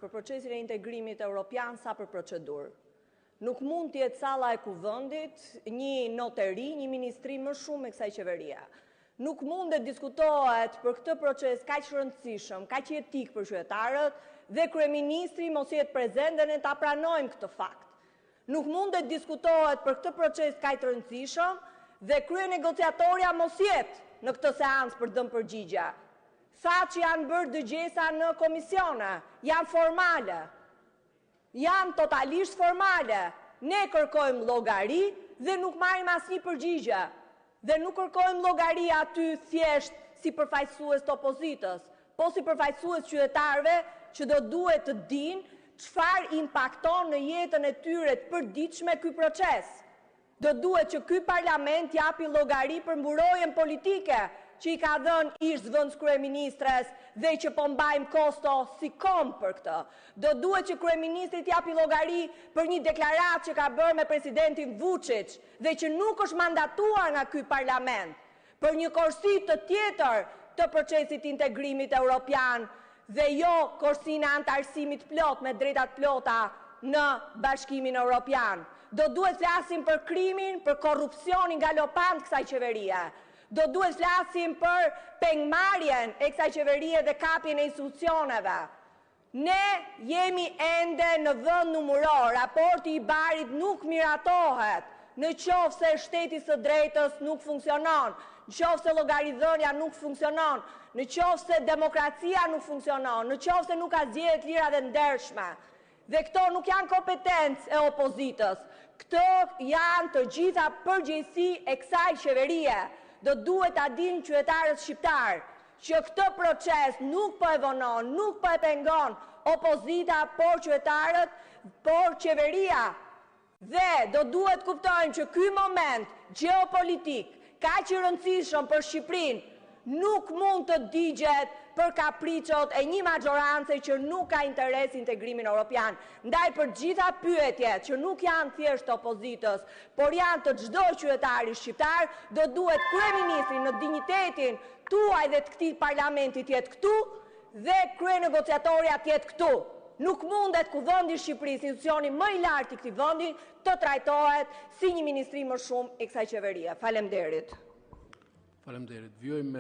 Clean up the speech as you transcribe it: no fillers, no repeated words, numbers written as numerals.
për procesin e integrimit evropian sa për procedurë. Nuk mund t'jetë salla e kuvendit një noteri, një ministri më shumë me kësaj qeveria. Nuk mund të diskutohet për këtë proces kaq rëndësishëm, kaq etik për qytetarët dhe kryeministri mos jetë prezent dhe ne ta pranojmë këtë fakt. Nuk mund të diskutohet për këtë proces kaq rëndësishëm dhe kryenegociatorja mos jetë në këtë seancë për dhënë përgjigje. Sa që janë bërë dëgjesa në komisione, janë formale, janë totalisht formale. Ne kërkojmë llogari dhe nuk marrim asnjë përgjigje. Dhe nuk kërkojmë llogari aty thjesht si përfaqësues të opozitës, po si përfaqësues qytetarëve që do duhet të dinë çfarë impakton në jetën e tyre të përditshme ky proces. Do duhet që ky parlament japi llogari për mburojën politike që i ka dhënë ish zëvendës kryeministres dhe që po mbajmë kosto si kom për këtë. Do duhet që kryeministri t'japi llogari për një deklaratë që ka bërë me presidentin Vučić dhe që nuk është mandatuar nga ky parlament për një korsi të tjetër të procesit integrimit evropian dhe jo korsinë e antarësimit plot me drejtat plota në Bashkimin Evropian. Do duhet flasim për krimin, për korrupsionin galopant kësaj qeverie. Do duhet flasim për pengmarrjen e kësaj qeverie dhe kapjen e institucioneve. Ne jemi ende në vend numëror, raporti i Barit nuk miratohet, në qoftë se shteti së drejtës nuk funksionon, në qoftë se llogaridhënia nuk funksionon, në qoftë se demokracia nuk funksionon, në qoftë se nuk ka zgjedhje të lira dhe ndershme. Dhe këto nuk janë kompetencë e opozitës. Këto janë të gjitha përgjegjësi e kësaj qeverie. Do duhet ta dinë qytetarët shqiptar që këtë proces nuk po e vonon, nuk po e pengon opozita, por qytetarët, por qeveria. Dhe do duhet kuptojnë që ky moment gjeopolitik kaq i rëndësishëm për Shqipërinë nuk mund të digjet për kapriçot e një maggiorancë që nuk ka interes integrimin evropian. Ndaj për gjitha pyetjet që nuk janë thjesht të opozitës, por janë të çdo qytetari shqiptar, do duhet kryeministri në dinjitetin tuaj dhe të këtij parlamenti të jetë këtu dhe kryenegociatorja të jetë këtu. Nuk mundet Kuvendi i Shqipërisë, institucioni më i lartë i këtij vendi, të trajtohet si një ministri më shumë e kësaj qeverie. Faleminderit. Faleminderit. Vjojmë